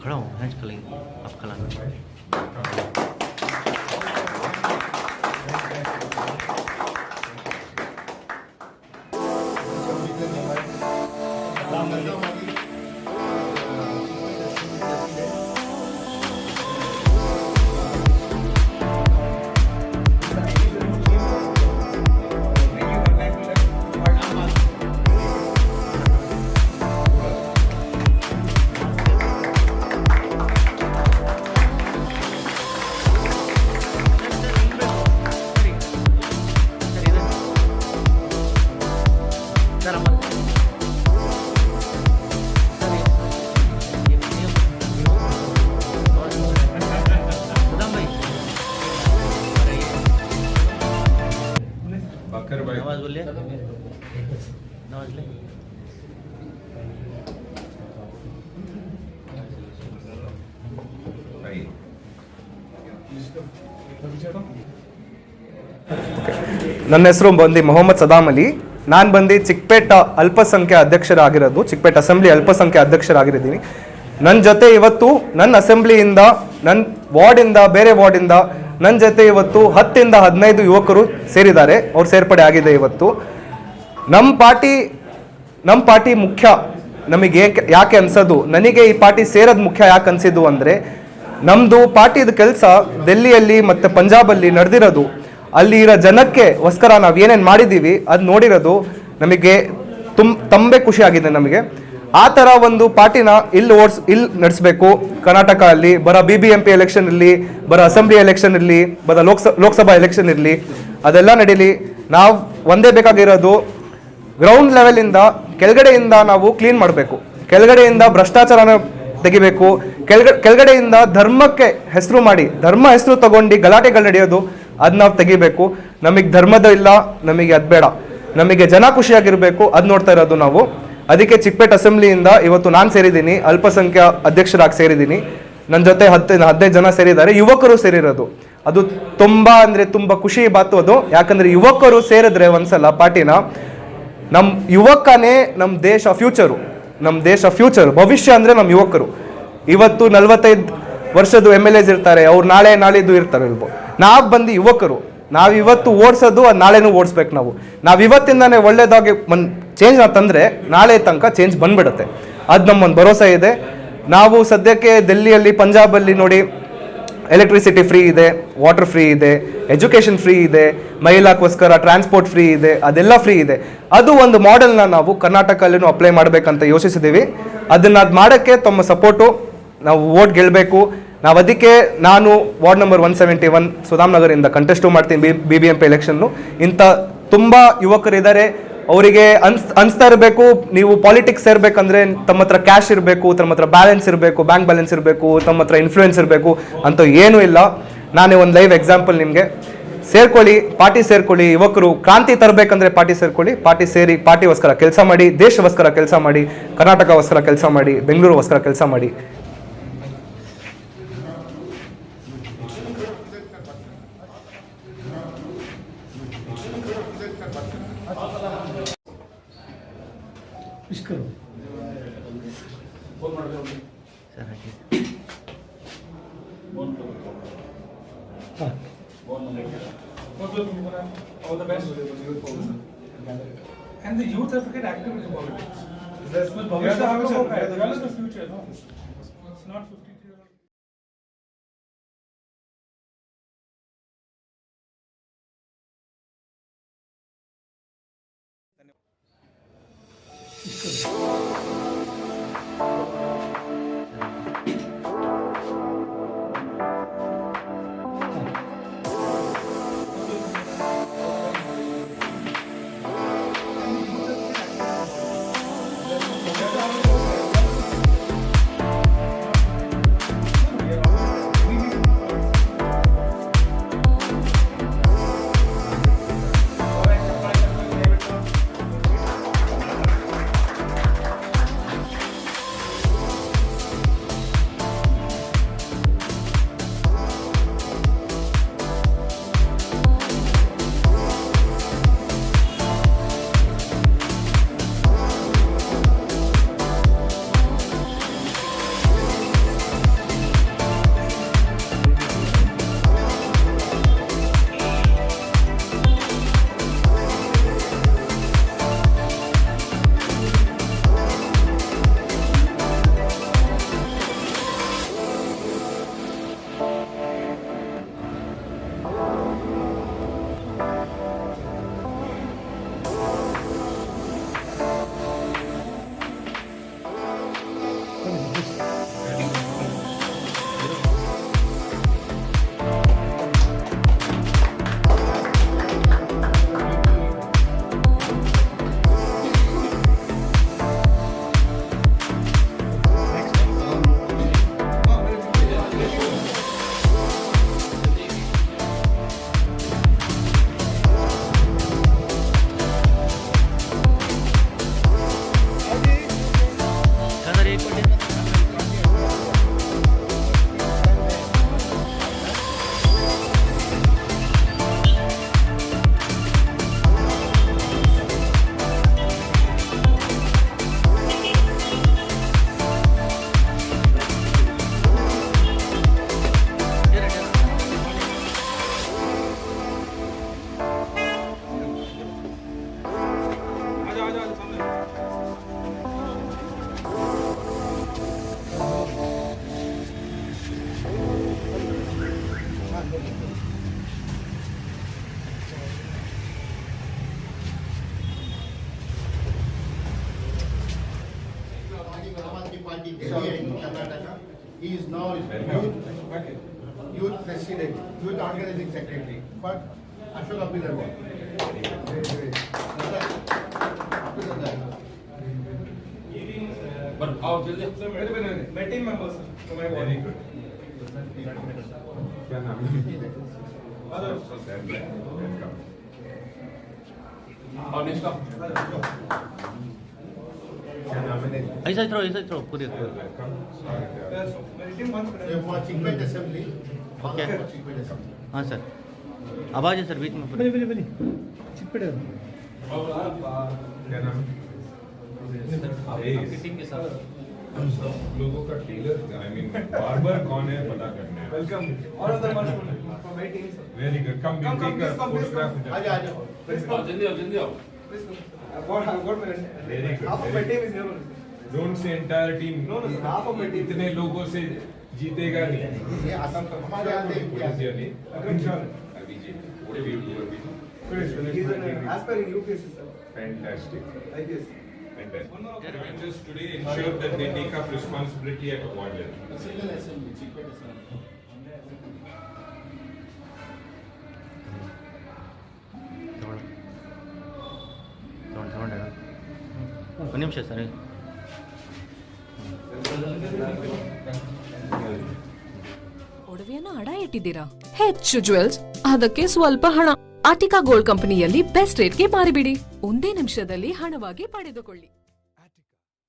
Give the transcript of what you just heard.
खड़ा हूँ हैंड खिलाएंगे आप खिलाना नवाज बोलिए नवाज ले ನನ್ನ ಹೆಸರು ಬಂದು ಮೊಹಮ್ಮದ್ ಸದಾಮ್ ಅಲಿ. ನಾನು ಬಂದು ಚಿಕ್ಪೇಟ್ ಅಲ್ಪಸಂಖ್ಯಾ ಅಧ್ಯಕ್ಷರಾಗಿರೋದು, ಚಿಕ್ಪೇಟ್ ಅಸೆಂಬ್ಲಿ ಅಲ್ಪಸಂಖ್ಯಾ ಅಧ್ಯಕ್ಷರಾಗಿದ್ದೀನಿ. ನನ್ನ ಜೊತೆ ಇವತ್ತು ನನ್ನ ಅಸೆಂಬ್ಲಿಯಿಂದ, ನನ್ನ ವಾರ್ಡಿಂದ, ಬೇರೆ ವಾರ್ಡಿಂದ ನನ್ನ ಜೊತೆ ಇವತ್ತು 10 ಇಂದ 15 ಯುವಕರು ಸೇರಿದ್ದಾರೆ. ಅವ್ರು ಸೇರ್ಪಡೆ ಆಗಿದೆ ಇವತ್ತು. ನಮ್ಮ ಪಾರ್ಟಿ ಮುಖ್ಯ ನಮಗೆ ಯಾಕೆ ಅನ್ಸೋದು, ನನಗೆ ಈ ಪಾರ್ಟಿ ಸೇರೋದು ಮುಖ್ಯ ಯಾಕೆ ಅನ್ಸಿದ್ದು ಅಂದರೆ, ನಮ್ಮದು ಪಾರ್ಟಿದ ಕೆಲಸ ಡೆಲ್ಲಿಯಲ್ಲಿ ಮತ್ತು ಪಂಜಾಬಲ್ಲಿ ನಡೆದಿರೋದು, ಅಲ್ಲಿ ಇರೋ ಜನಕ್ಕೆಗೋಸ್ಕರ ನಾವು ಏನೇನು ಮಾಡಿದ್ದೀವಿ ಅದು ನೋಡಿರೋದು ನಮಗೆ ತುಂಬೆ ಖುಷಿ ಆಗಿದೆ. ನಮಗೆ ಆ ಥರ ಒಂದು ಪಾರ್ಟಿನ ಇಲ್ಲಿ ನಡೆಸಬೇಕು. ಕರ್ನಾಟಕ ಅಲ್ಲಿ ಬರೋ BBMP ಎಲೆಕ್ಷನ್ ಇರಲಿ, ಬರೋ ಅಸೆಂಬ್ಲಿ ಎಲೆಕ್ಷನ್ ಇರಲಿ, ಬರೋ ಲೋಕಸಭಾ ಎಲೆಕ್ಷನ್ ಇರಲಿ, ಅದೆಲ್ಲ ನಡೀಲಿ. ನಾವು ಒಂದೇ ಬೇಕಾಗಿರೋದು ಗ್ರೌಂಡ್ ಲೆವೆಲಿಂದ, ಕೆಳಗಡೆಯಿಂದ ನಾವು ಕ್ಲೀನ್ ಮಾಡಬೇಕು. ಕೆಳಗಡೆಯಿಂದ ಭ್ರಷ್ಟಾಚಾರನ ತೆಗಿಬೇಕು. ಕೆಳಗಡೆಯಿಂದ ಧರ್ಮಕ್ಕೆ ಹೆಸರು ಮಾಡಿ, ಧರ್ಮ ಹೆಸರು ತಗೊಂಡು ಗಲಾಟೆಗಳು ನಡೆಯೋದು ಅದು ನಾವು ತೆಗಿಬೇಕು. ನಮಗೆ ಧರ್ಮದ ಇಲ್ಲ, ನಮಗೆ ಅದು ಬೇಡ, ನಮಗೆ ಜನ ಖುಷಿಯಾಗಿರಬೇಕು, ಅದು ನೋಡ್ತಾ ಇರೋದು ನಾವು. ಅದಕ್ಕೆ ಚಿಕ್ಪೇಟ್ ಅಸೆಂಬ್ಲಿಯಿಂದ ಇವತ್ತು ನಾನು ಸೇರಿದ್ದೀನಿ, ಅಲ್ಪಸಂಖ್ಯಾ ಅಧ್ಯಕ್ಷರಾಗಿ ಸೇರಿದ್ದೀನಿ. ನನ್ನ ಜೊತೆ 15 ಜನ ಸೇರಿದ್ದಾರೆ, ಯುವಕರು ಸೇರಿರೋದು. ಅದು ತುಂಬ ಖುಷಿ ಬಾತು ಅದು. ಯಾಕಂದರೆ ಯುವಕರು ಸೇರಿದ್ರೆ ಒಂದ್ಸಲ ಪಾರ್ಟಿನ, ನಮ್ಮ ಯುವಕನೇ ನಮ್ಮ ದೇಶ ಫ್ಯೂಚರು, ನಮ್ಮ ದೇಶ ಫ್ಯೂಚರ್, ಭವಿಷ್ಯ ಅಂದರೆ ನಮ್ಮ ಯುವಕರು. ಇವತ್ತು 45 ವರ್ಷದ MLAs ಇರ್ತಾರೆ, ಅವ್ರು ನಾಳಿದ್ದು ಇರ್ತಾರೆ ಇಲ್ವೋ. ನಾವು ಬಂದು ಯುವಕರು, ನಾವು ಇವತ್ತು ಓಡಿಸೋದು, ಅದು ನಾಳೆನೂ ಓಡಿಸ್ಬೇಕು. ನಾವು ಇವತ್ತಿಂದಾನೇ ಒಳ್ಳೇದಾಗಿ ಚೇಂಜ್ ತಂದರೆ ನಾಳೆ ತನಕ ಚೇಂಜ್ ಬಂದ್ಬಿಡುತ್ತೆ. ಅದು ನಮ್ಮೊಂದು ಭರೋಸೆ ಇದೆ. ನಾವು ಸದ್ಯಕ್ಕೆ ಡೆಲ್ಲಿಯಲ್ಲಿ, ಪಂಜಾಬಲ್ಲಿ ನೋಡಿ, ಎಲೆಕ್ಟ್ರಿಸಿಟಿ ಫ್ರೀ ಇದೆ, ವಾಟರ್ ಫ್ರೀ ಇದೆ, ಎಜುಕೇಷನ್ ಫ್ರೀ ಇದೆ, ಮಹಿಳಾಕ್ಕೋಸ್ಕರ ಟ್ರಾನ್ಸ್ಪೋರ್ಟ್ ಫ್ರೀ ಇದೆ, ಅದೆಲ್ಲ ಫ್ರೀ ಇದೆ. ಅದು ಒಂದು ಮಾಡೆಲ್ನ ನಾವು ಕರ್ನಾಟಕಲ್ಲೂ ಅಪ್ಲೈ ಮಾಡಬೇಕಂತ ಯೋಚಿಸಿದ್ದೀವಿ. ಅದನ್ನು ಮಾಡೋಕ್ಕೆ ತಮ್ಮ ಸಪೋರ್ಟು, ನಾವು ವೋಟ್ ಗೆಲ್ಲಬೇಕು. ನಾವು ಅದಕ್ಕೆ ನಾನು ವಾರ್ಡ್ ನಂಬರ್ 171 ಸುದಾಮ್ ನಗರಿಂದ ಕಂಟೆಸ್ಟು ಮಾಡ್ತೀನಿ BBMP ಎಲೆಕ್ಷನ್ನು. ಇಂಥ ತುಂಬ ಯುವಕರಿದ್ದಾರೆ, ಅವರಿಗೆ ಅನಿಸ್ತಾ ಇರಬೇಕು, ನೀವು ಪಾಲಿಟಿಕ್ಸ್ ಸೇರ್ಬೇಕಂದ್ರೆ ತಮ್ಮ ಹತ್ರ ಕ್ಯಾಶ್ ಇರಬೇಕು, ತಮ್ಮ ಹತ್ರ ಬ್ಯಾಲೆನ್ಸ್ ಇರಬೇಕು, ಬ್ಯಾಂಕ್ ಬ್ಯಾಲೆನ್ಸ್ ಇರಬೇಕು, ತಮ್ಮ ಹತ್ರ ಇನ್ಫ್ಲೂಯೆನ್ಸ್ ಇರಬೇಕು ಅಂತ ಏನೂ ಇಲ್ಲ. ನಾನೇ ಒಂದು ಲೈವ್ ಎಕ್ಸಾಂಪಲ್ ನಿಮಗೆ. ಸೇರ್ಕೊಳ್ಳಿ, ಪಾರ್ಟಿ ಸೇರ್ಕೊಳ್ಳಿ. ಯುವಕರು ಕ್ರಾಂತಿ ತರಬೇಕಂದ್ರೆ ಪಾರ್ಟಿ ಸೇರ್ಕೊಳ್ಳಿ. ಪಾರ್ಟಿ ಸೇರಿ ಪಾರ್ಟಿಗೋಸ್ಕರ ಕೆಲಸ ಮಾಡಿ, ದೇಶಗೋಸ್ಕರ ಕೆಲಸ ಮಾಡಿ, ಕರ್ನಾಟಕಗೋಸ್ಕರ ಕೆಲಸ ಮಾಡಿ, ಬೆಂಗಳೂರಿಗೋಸ್ಕರ ಕೆಲಸ ಮಾಡಿ. All the best. And the youth have to get active in politics. That's the future. No, it's not 50-year-old. Party Delhi and Karnataka. He is now youth president, youth organizing secretary. But Ashok Abhidar one. But how will they? My team members, so my Very good. क्या नाम है? और next up. क्या नाम है? ऐसा throw पूरे Welcome. स्वागत है. My team wants They for Chickpet assembly. Okay. For Chickpet assembly. हाँ सर आवाज़ है सर बीच में पूरे चिकपेट क्या नाम है? टीम के साथ सब लोगों का टेलर आई मीन बार्बर कौन है पता करना है. Welcome all of them are from my team sir Very good. Come, we'll take a photograph. आजा आजा. प्लीज कम जल्दी आओ please come I've got my Very good. half of my team is here Don't say entire team. No, sir, half of my team. इतने लोगों से जीतेगा नहीं. ये आसाम का हमारे यहाँ देख What is your name? Abhijit. What do you do, Abhijit? He's an aspiring UPSC sir Fantastic. like this Fantastic. Revengers today ensure that they take up responsibility at a ward level. single assembly, Chickpet assembly. ತಗೊಂಡೆ ಒಂದು ನಿಮಿಷ sir ಒಡವೆಯನ್ನ ಅಡ ಇಟ್ಟಿದ್ದೀರಾ? ಹೆಚ್ಚು jewels ಅದಕ್ಕೆ ಸ್ವಲ್ಪ ಹಣ. Attica gold ಕಂಪನಿಯಲ್ಲಿ best ರೇಟ್ಗೆ ಮಾರಿಬಿಡಿ. ಒಂದೇ ನಿಮಿಷದಲ್ಲಿ ಹಣವಾಗಿ ಪಡೆದುಕೊಳ್ಳಿ.